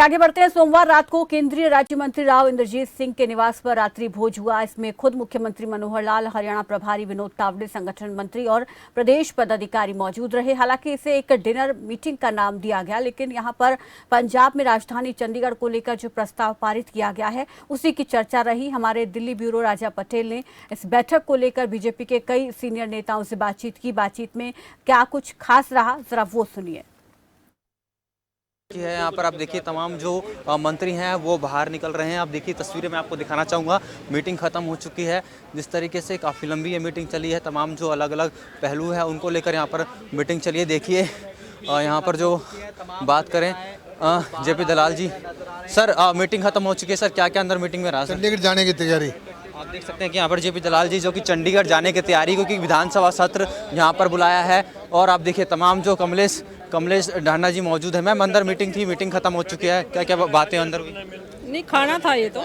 आगे बढ़ते हैं। सोमवार रात को केंद्रीय राज्य मंत्री राव इंद्रजीत सिंह के निवास पर रात्रि भोज हुआ। इसमें खुद मुख्यमंत्री मनोहर लाल, हरियाणा प्रभारी विनोद तावड़े, संगठन मंत्री और प्रदेश पदाधिकारी मौजूद रहे। हालांकि इसे एक डिनर मीटिंग का नाम दिया गया, लेकिन यहां पर पंजाब में राजधानी चंडीगढ़ को लेकर जो प्रस्ताव पारित किया गया है उसी की चर्चा रही। हमारे दिल्ली ब्यूरो राजा पटेल ने इस बैठक को लेकर बीजेपी के कई सीनियर नेताओं से बातचीत की। बातचीत में क्या कुछ खास रहा, जरा वो सुनिए। है यहाँ पर आप देखिए तमाम जो मंत्री हैं वो बाहर निकल रहे हैं। आप देखिए तस्वीरें मैं आपको दिखाना चाहूँगा। मीटिंग ख़त्म हो चुकी है। जिस तरीके से काफ़ी लंबी ये मीटिंग चली है, तमाम जो अलग अलग पहलू है उनको लेकर यहाँ पर मीटिंग चली है। देखिए यहाँ पर जो बात करें जेपी दलाल जी, सर मीटिंग ख़त्म हो चुकी है। सर क्या क्या अंदर मीटिंग में रहा? चंडीगढ़ जाने की तैयारी। आप देख सकते हैं कि यहाँ पर जेपी दलाल जी जो कि चंडीगढ़ जाने की तैयारी, क्योंकि विधानसभा सत्र यहाँ पर बुलाया है। और आप देखिए तमाम जो कमलेश ढांडा जी मौजूद है। मैम अंदर मीटिंग थी, मीटिंग खत्म हो चुकी है, क्या क्या बातें अंदर हुई? नहीं, खाना था, ये तो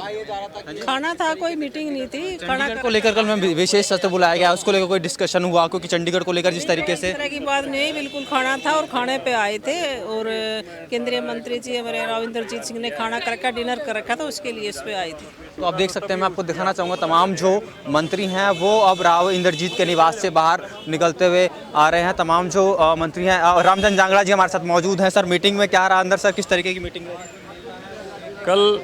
खाना था, कोई मीटिंग नहीं थी। खाना को लेकर कल मैम विशेष सत्र बुलाया गया, उसको लेकर कोई डिस्कशन हुआ? क्योंकि चंडीगढ़ को लेकर जिस तरीके से इस तरह की बात नहीं, बिल्कुल खाना था और खाने पे आए थे। और केंद्रीय मंत्री जी हमारे राव इंद्रजीत सिंह ने खाना कर रखा, डिनर कर रखा था, उसके लिए इस पे आए थे। तो आप देख सकते हैं, मैं आपको दिखाना चाहूँगा तमाम जो मंत्री हैं वो अब राव इंद्रजीत के निवास से बाहर निकलते हुए आ रहे हैं। तमाम जो मंत्री हैं, रामचंद्र जांगड़ा जी हमारे साथ मौजूद हैं। सर मीटिंग में क्या रहा अंदर? सर किस तरीके की मीटिंग रही? कल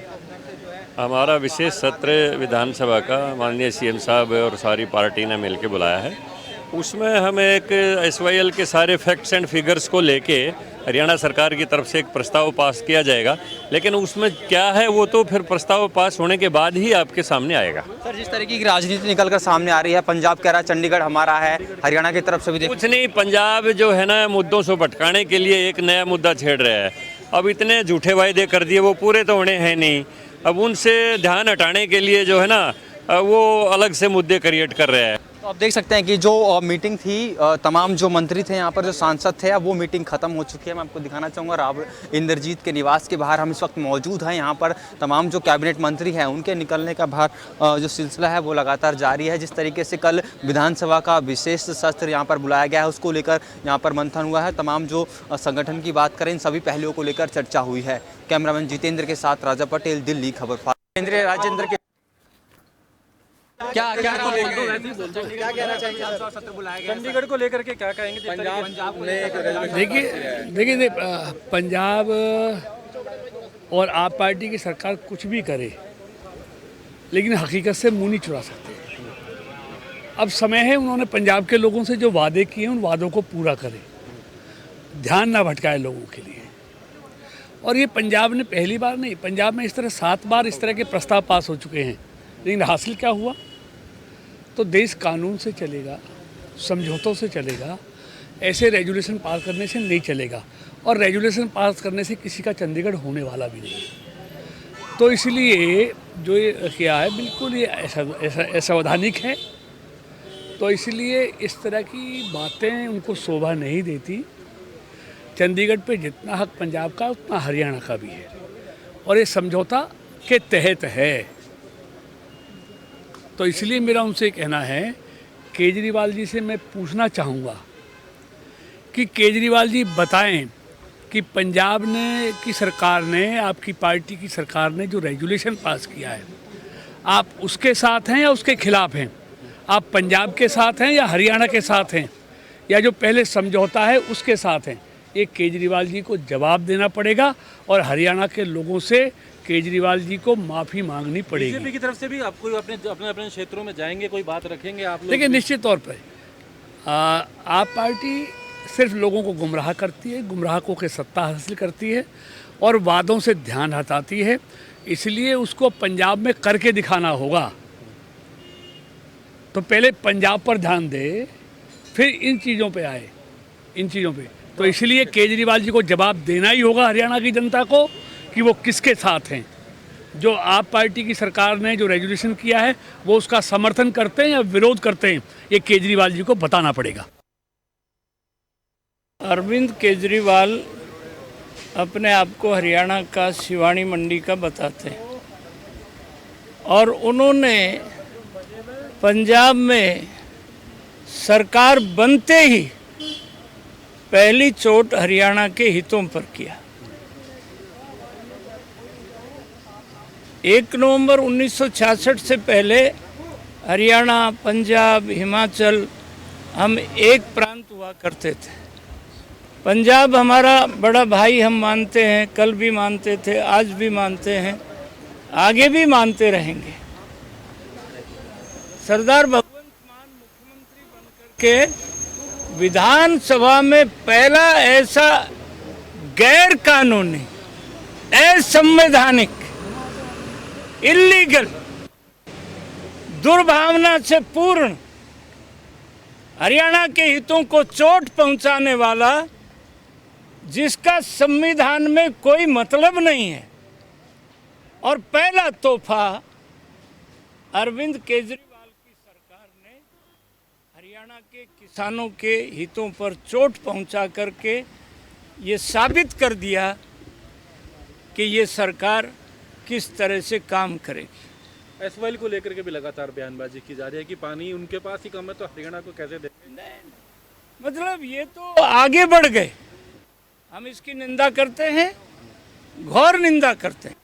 हमारा विशेष सत्र विधानसभा का माननीय सीएम साहब और सारी पार्टी ने मिलकर बुलाया है। उसमें हम एक एसवाईएल के सारे फैक्ट्स एंड फिगर्स को लेके हरियाणा सरकार की तरफ से एक प्रस्ताव पास किया जाएगा, लेकिन उसमें क्या है वो तो फिर प्रस्ताव पास होने के बाद ही आपके सामने आएगा। सर जिस तरीके की राजनीति निकलकर सामने आ रही है, पंजाब कह रहा है चंडीगढ़ हमारा है, हरियाणा की तरफ से भी कुछ नहीं, पंजाब जो है ना मुद्दों से भटकाने के लिए एक नया मुद्दा छेड़ रहा है। अब इतने झूठे वायदे कर दिए, वो पूरे तो होने हैं नहीं। अब उनसे ध्यान हटाने के लिए जो है ना वो अलग से मुद्दे क्रिएट कर रहे हैं। तो आप देख सकते हैं कि जो मीटिंग थी, तमाम जो मंत्री थे यहाँ पर, जो सांसद थे, अब वो मीटिंग खत्म हो चुकी है। मैं आपको दिखाना चाहूँगा राव इंद्रजीत के निवास के बाहर हम इस वक्त मौजूद हैं। यहाँ पर तमाम जो कैबिनेट मंत्री हैं उनके निकलने का बाहर जो सिलसिला है वो लगातार जारी है। जिस तरीके से कल विधानसभा का विशेष सत्र यहाँ पर बुलाया गया है, उसको लेकर यहाँ पर मंथन हुआ है। तमाम जो संगठन की बात करें, इन सभी पहलुओं को लेकर चर्चा हुई है। कैमरामैन जितेंद्र के साथ राजा पटेल, दिल्ली खबर। केंद्रीय राजेंद्र के क्या कहना चाहिए? सत्र बुलाया गया चंडीगढ़ को लेकर के क्या कहेंगे? पंजाब में देखिए पंजाब और आप पार्टी की सरकार कुछ भी करे, लेकिन हकीकत से मुंह नहीं चुरा सकते। अब समय है उन्होंने पंजाब के लोगों से जो वादे किए उन वादों को पूरा करें, ध्यान ना भटकाए लोगों के लिए। और ये पंजाब ने पहली बार नहीं, पंजाब में इस तरह 7 बार इस तरह के प्रस्ताव पास हो चुके हैं, लेकिन हासिल क्या हुआ? तो देश कानून से चलेगा, समझौतों से चलेगा, ऐसे रेजुलेशन पास करने से नहीं चलेगा। और रेजुलेशन पास करने से किसी का चंडीगढ़ होने वाला भी नहीं है। तो इसलिए जो ये किया है बिल्कुल ये असंवैधानिक है। तो इसलिए इस तरह की बातें उनको शोभा नहीं देती। चंडीगढ़ पे जितना हक पंजाब का उतना हरियाणा का भी है, और ये समझौता के तहत है। तो इसलिए मेरा उनसे कहना है, केजरीवाल जी से मैं पूछना चाहूँगा कि केजरीवाल जी बताएं कि पंजाब ने की सरकार ने, आपकी पार्टी की सरकार ने जो रेजुलेशन पास किया है, आप उसके साथ हैं या उसके खिलाफ हैं? आप पंजाब के साथ हैं या हरियाणा के साथ हैं, या जो पहले समझौता है उसके साथ हैं? ये केजरीवाल जी को जवाब देना पड़ेगा और हरियाणा के लोगों से केजरीवाल जी को माफ़ी मांगनी पड़ेगी। बीजेपी की तरफ से भी आपको अपने क्षेत्रों में जाएंगे, कोई बात रखेंगे आप लोग? देखिए निश्चित तौर पर आप पार्टी सिर्फ लोगों को गुमराह करती है, गुमराहों के सत्ता हासिल करती है और वादों से ध्यान हटाती है। इसलिए उसको पंजाब में करके दिखाना होगा। तो पहले पंजाब पर ध्यान दे, फिर इन चीज़ों पे आए, इन चीज़ों पे। तो इसलिए केजरीवाल जी को जवाब देना ही होगा हरियाणा की जनता को कि वो किसके साथ हैं। जो आप पार्टी की सरकार ने जो रेजुलेशन किया है वो उसका समर्थन करते हैं या विरोध करते हैं, ये केजरीवाल जी को बताना पड़ेगा। अरविंद केजरीवाल अपने आप को हरियाणा का शिवानी मंडी का बताते हैं, और उन्होंने पंजाब में सरकार बनते ही पहली चोट हरियाणा के हितों पर किया। 1 नवंबर 1966 से पहले हरियाणा, पंजाब, हिमाचल हम एक प्रांत हुआ करते थे। पंजाब हमारा बड़ा भाई हम मानते हैं, कल भी मानते थे, आज भी मानते हैं, आगे भी मानते रहेंगे। सरदार भगवंत मान मुख्यमंत्री बनकर के विधानसभा में पहला ऐसा गैर कानूनी, असंवैधानिक, इलीगल, दुर्भावना से पूर्ण, हरियाणा के हितों को चोट पहुंचाने वाला, जिसका संविधान में कोई मतलब नहीं है, और पहला तोहफा अरविंद केजरीवाल की सरकार ने हरियाणा के किसानों के हितों पर चोट पहुंचा करके ये साबित कर दिया कि ये सरकार किस तरह से काम करेगी। एसवाइल को लेकर के भी लगातार बयानबाजी की जा रही है कि पानी उनके पास ही कम है तो हरियाणा को कैसे दे। मतलब ये तो आगे बढ़ गए। हम इसकी निंदा करते हैं, घोर निंदा करते हैं।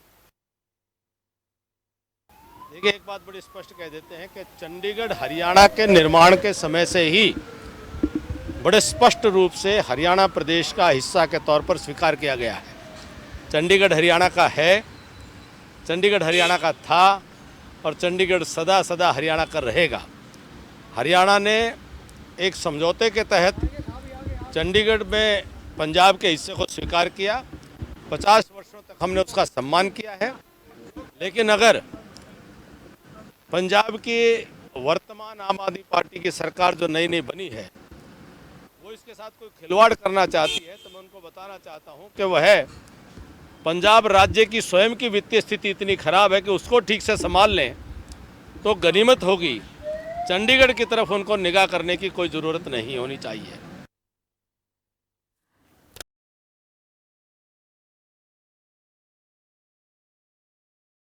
देखिए, एक बात बड़ी स्पष्ट कह देते हैं कि चंडीगढ़ हरियाणा के निर्माण के समय से ही बड़े स्पष्ट रूप से हरियाणा प्रदेश का हिस्सा के तौर पर स्वीकार किया गया है। चंडीगढ़ हरियाणा का है, चंडीगढ़ हरियाणा का था और चंडीगढ़ सदा सदा हरियाणा का रहेगा। हरियाणा ने एक समझौते के तहत चंडीगढ़ में पंजाब के हिस्से को स्वीकार किया। 50 वर्षों तक हमने उसका सम्मान किया है। लेकिन अगर पंजाब की वर्तमान आम आदमी पार्टी की सरकार जो नई नई बनी है वो इसके साथ कोई खिलवाड़ करना चाहती है, तो मैं उनको बताना चाहता हूं कि वह पंजाब राज्य की स्वयं की वित्तीय स्थिति इतनी खराब है कि उसको ठीक से संभाल लें तो गनीमत होगी। चंडीगढ़ की तरफ उनको निगाह करने की कोई ज़रूरत नहीं होनी चाहिए।